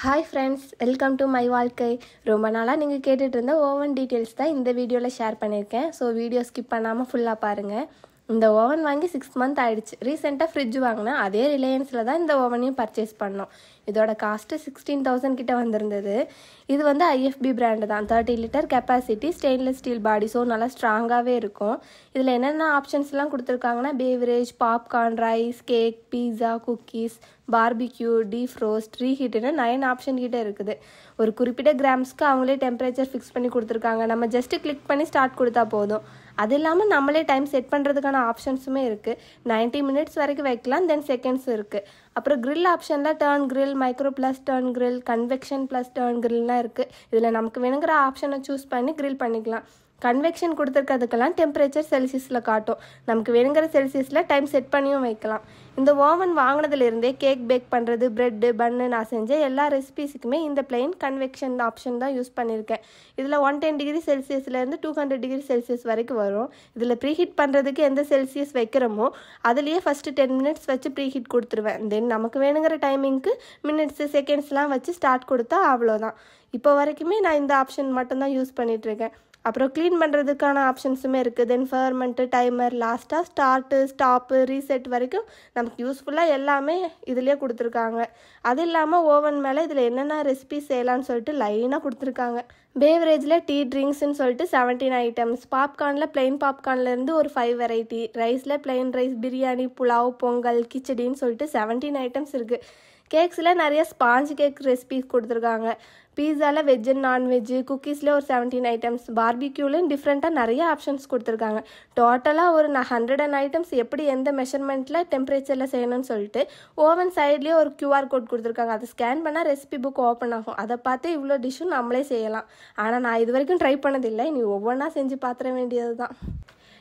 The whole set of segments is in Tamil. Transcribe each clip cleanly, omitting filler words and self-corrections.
Hi friends, welcome to my வாழ்க்கை. ரொம்ப நாளா நீங்க கேட்டுட்டு இருந்த ஓவன் டீடைல்ஸ் தான் இந்த வீடியோல ஷேர் பண்ணிருக்கேன். சோ வீடியோ ஸ்கிப் பண்ணாம ஃபுல்லா பாருங்க. இந்த ஓவன் வாங்கி 6 months ஆயிடுச்சு. ரீசெண்டா ஃப்ரிட்ஜ் வாங்குனேன். அதே ரிலையன்ஸ்ல தான் இந்த ஓவனையும் பர்ச்சேஸ் பண்ணோம். இதோட காஸ்ட் 16,000 கிட்ட வந்திருந்தது. இது வந்து IFB பிராண்ட் தான். 30 litre capacity, stainless steel body, so நல்லா ஸ்ட்ராங்காகவே இருக்கும். இதில் என்னென்ன ஆப்ஷன்ஸ்லாம் கொடுத்துருக்காங்கன்னா beverage, popcorn, rice, cake, pizza, cookies, barbecue, deep roast, ரீஹீட்டுன்னு 9 ஆப்ஷன் கிட்ட இருக்குது. ஒரு குறிப்பிட்ட கிராம்ஸ்க்கு அவங்களே டெம்பரேச்சர் ஃபிக்ஸ் பண்ணி கொடுத்துருக்காங்க. நம்ம ஜஸ்ட் கிளிக் பண்ணி ஸ்டார்ட் கொடுத்தா போதும். அது இல்லாமல் நம்மளே டைம் செட் பண்ணுறதுக்கான ஆப்ஷன்ஸுமே இருக்குது. 90 minutes வரைக்கும் வைக்கலாம், தென் செகண்ட்ஸ் இருக்குது. அப்புறம் grill ஆப்ஷனில் turn grill, micro plus turn grill, convection plus turn grillலாம் இருக்குது. இதில் நமக்கு வேணுங்கிற ஆப்ஷனை சூஸ் பண்ணி grill பண்ணிக்கலாம். கன்வெக்ஷன் கொடுத்துருக்கிறதுக்கெல்லாம் டெம்பரேச்சர் செல்சியஸில் காட்டும். நமக்கு வேணுங்கிற செல்சியஸில் டைம் செட் பண்ணியும் வைக்கலாம். இந்த ஓவன் வாங்கினதுலேருந்தே கேக் பேக் பண்ணுறது, ப்ரெட்டு, பன்னு நான் செஞ்ச எல்லா ரெசிபீஸுக்குமே இந்த பிளெயின் கன்வெக்ஷன் ஆப்ஷன் தான் யூஸ் பண்ணியிருக்கேன். இதில் 110 டிகிரி செல்சியஸ்லேருந்து 200 டிகிரி செல்சியஸ் வரைக்கும் வரும். இதில் ப்ரீஹீட் பண்ணுறதுக்கு எந்த செல்சியஸ் வைக்கிறோமோ அதுலேயே ஃபஸ்ட்டு 10 minutes வச்சு ப்ரீஹீட் கொடுத்துருவேன். தென் நமக்கு வேணுங்கிற டைமிங்க்கு மினிட்ஸு, செகண்ட்ஸ்லாம் வச்சு ஸ்டார்ட் கொடுத்தா அவ்வளோதான். இப்போ வரைக்குமே நான் இந்த ஆப்ஷன் மட்டும்தான் யூஸ் பண்ணிகிட்ருக்கேன். அப்புறம் க்ளீன் பண்ணுறதுக்கான ஆப்ஷன்ஸுமே இருக்குது. தென் ஃபர்மெண்ட்டு, டைமர், லாஸ்ட்டாக ஸ்டார்ட்டு, ஸ்டாப்பு, ரீசெட் வரைக்கும் நமக்கு யூஸ்ஃபுல்லாக எல்லாமே இதிலே கொடுத்துருக்காங்க. அது இல்லாமல் ஓவன் மேலே இதில் என்னென்ன ரெசிபி செய்யலான்னு சொல்லிட்டு லைனாக கொடுத்துருக்காங்க. பேவரேஜில் டீ ட்ரிங்க்ஸ்ன்னு சொல்லிட்டு 17 ஐட்டம்ஸ், பாப்கார்னில் பிளெயின் பாப்கார்ன்லேருந்து ஒரு 5 வெரைட்டி, ரைஸில் பிளெயின் ரைஸ், பிரியாணி, புலாவ், பொங்கல், கிச்சடின்னு சொல்லிட்டு 17 ஐட்டம்ஸ் இருக்குது. கேக்ஸில் நிறைய ஸ்பாஞ்ச் கேக் ரெசிபிஸ் கொடுத்துருக்காங்க. பீஸாவில் வெஜ் அண்ட் நான்வெஜ்ஜு, குக்கீஸில் ஒரு 17 ஐட்டம்ஸ், பார்பிக்யூலையும் டிஃப்ரெண்ட்டாக நிறைய ஆப்ஷன்ஸ் கொடுத்துருக்காங்க. டோட்டலாக ஒரு 100 ஐட்டம்ஸ் எப்படி எந்த மெஷர்மெண்ட்டில் டெம்பரேச்சரில் செய்யணும்னு சொல்லிட்டு ஓவன் சைட்லேயே ஒரு QR கோட் கொடுத்துருக்காங்க. அதை ஸ்கேன் பண்ணால் ரெசிபி புக் ஓப்பன் ஆகும். அதை பார்த்து இவ்வளோ டிஷ்ஷும் நம்மளே செய்யலாம். ஆனால் நான் இது வரைக்கும் ட்ரை பண்ணதில்லை. நீ ஒவ்வொன்றா செஞ்சு பார்த்துட வேண்டியது தான்.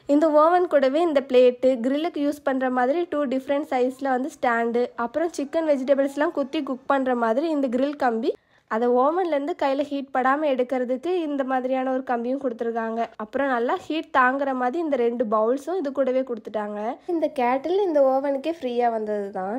இந்த ஓவன் கூடவே இந்த பிளேட்டு, கிரில்லுக்கு யூஸ் பண்ணுற மாதிரி 2 டிஃப்ரெண்ட் சைஸில் வந்து ஸ்டாண்டு, அப்புறம் சிக்கன் வெஜிடபிள்ஸ்லாம் குத்தி குக் பண்ணுற மாதிரி இந்த கிரில் கம்பி, அதை ஓவன்லேருந்து கையில் ஹீட் படாமல் எடுக்கிறதுக்கு இந்த மாதிரியான ஒரு கம்பியும் கொடுத்துருக்காங்க. அப்புறம் நல்லா ஹீட் தாங்குற மாதிரி இந்த 2 பவுல்ஸும் இது கூடவே கொடுத்துட்டாங்க. இந்த கேட்டில் இந்த ஓவனுக்கே ஃப்ரீயாக வந்தது தான்.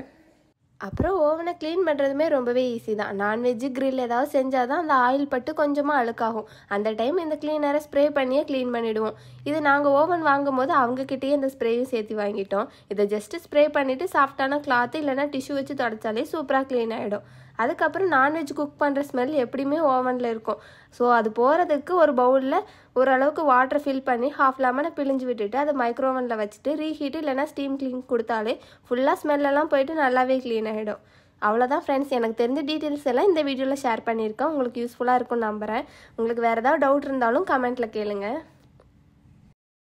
அப்புறம் ஓவனை க்ளீன் பண்ணுறதுமே ரொம்பவே ஈஸி தான். நான்வெஜ்ஜு, கிரில் ஏதாவது செஞ்சால் தான் அந்த ஆயில் பட்டு கொஞ்சமாக அழுக்காகும். அந்த டைம் இந்த க்ளீனரை ஸ்ப்ரே பண்ணியே க்ளீன் பண்ணிவிடுவோம். இது நாங்கள் ஓவன் வாங்கும் போது அவங்கக்கிட்டேயே இந்த ஸ்ப்ரேயும் சேர்த்து வாங்கிட்டோம். இதை ஜஸ்ட்டு ஸ்ப்ரே பண்ணிவிட்டு சாஃப்டான கிளாத்து இல்லைனா டிஷ்யூ வச்சு தொடச்சாலே சூப்பராக க்ளீன் ஆகிடும். அதுக்கப்புறம் நான்வெஜ் குக் பண்ணுற ஸ்மெல் எப்படியுமே ஓவனில் இருக்கும். ஸோ அது போகிறதுக்கு ஒரு பவுலில் ஓரளவுக்கு வாட்டர் ஃபில் பண்ணி ஹாஃப் லெமனை பிழிஞ்சு விட்டுட்டு அதை மைக்ரோவனில் வச்சுட்டு ரீஹீட்டு இல்லைனா ஸ்டீம் க்ளீன் கொடுத்தாலே ஃபுல்லாக ஸ்மெல்லெல்லாம் போயிட்டு நல்லாவே க்ளீன் ஆகிடும். அவ்வளோதான் ஃப்ரெண்ட்ஸ், எனக்கு தெரிஞ்ச டீட்டெயில்ஸ் எல்லாம் இந்த வீடியோவில் ஷேர் பண்ணியிருக்கேன். உங்களுக்கு யூஸ்ஃபுல்லாக இருக்கும்னு நம்புகிறேன். உங்களுக்கு வேறு ஏதாவது டவுட் இருந்தாலும் கமெண்ட்டில் கேளுங்க.